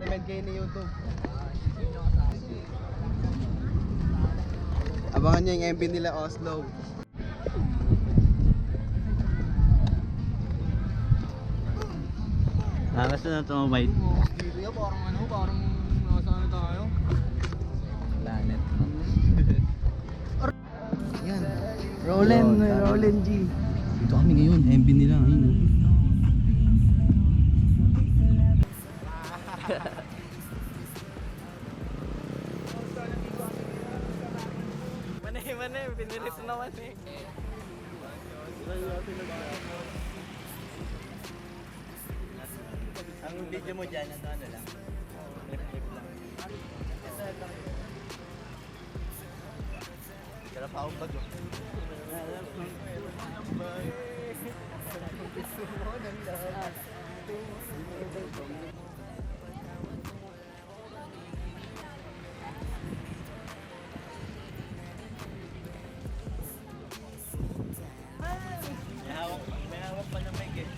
Recommend kayo ni YouTube. Abangan nyo yung MV nila Oslo. Gusto na tumabay. Dito yan, parang nasa ano tayo? Planet. Yan. Roland G. Dito kami ngayon, MV nila. Ayun. Mane, pinilit naman eh. Ang video mo dyan, ano lang? Flip lang. Sarap akong bago. May hawak pa na mic eh.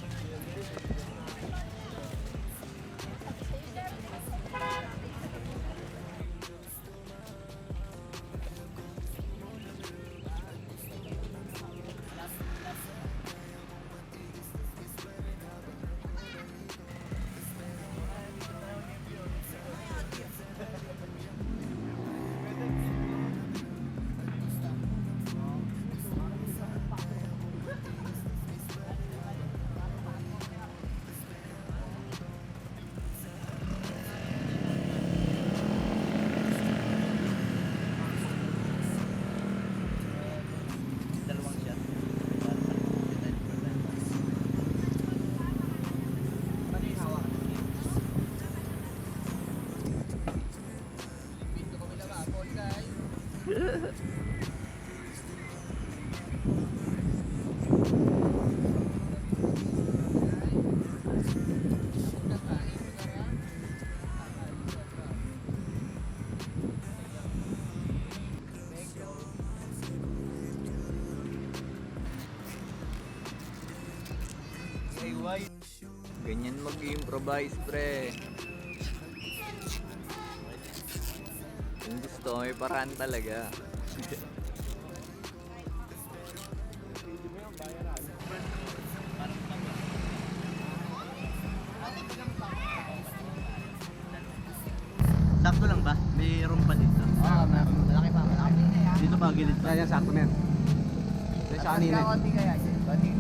Ganyan mag-improvise, pre. Kung gusto, may paraan talaga. Sakto lang ba? May room pa dito? Oo, malaki pa. Dito pa, gilid pa. Yan, sakto na yan. Sa kanina. Konti kaya dyan. Konti.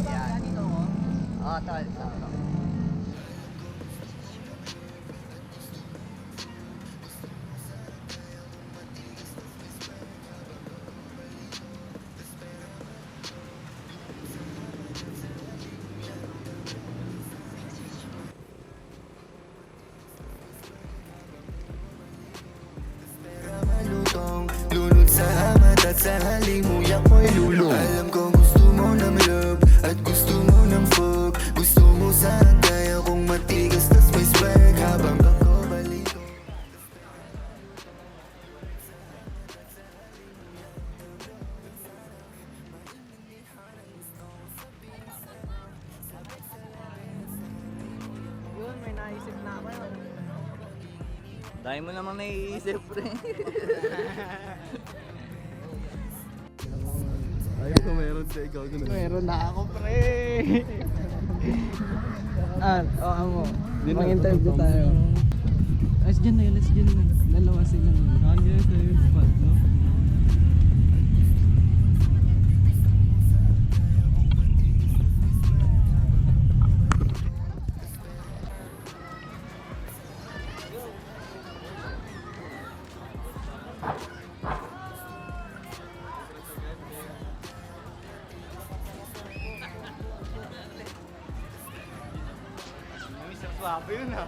Yan. Oo, tol. Sakto. Lunod sa hamat at sa halimuyak mo'y lulong. Alam ko gusto mo ng love at gusto mo ng fog. Gusto mo sa kaya kong matigas tas may swag. Habang ako balik Yun, may naisip na ako yun. Dahil mo namang naiisip, pre. Ayun ko meron siya, ikaw ko na. Meron na ako, pre. Amo. Di na, Mag-interview tutupang. tayo. Let's dyan na. Dalawa sila. Nandiyan sa yung spot, no? Swabe yun ah.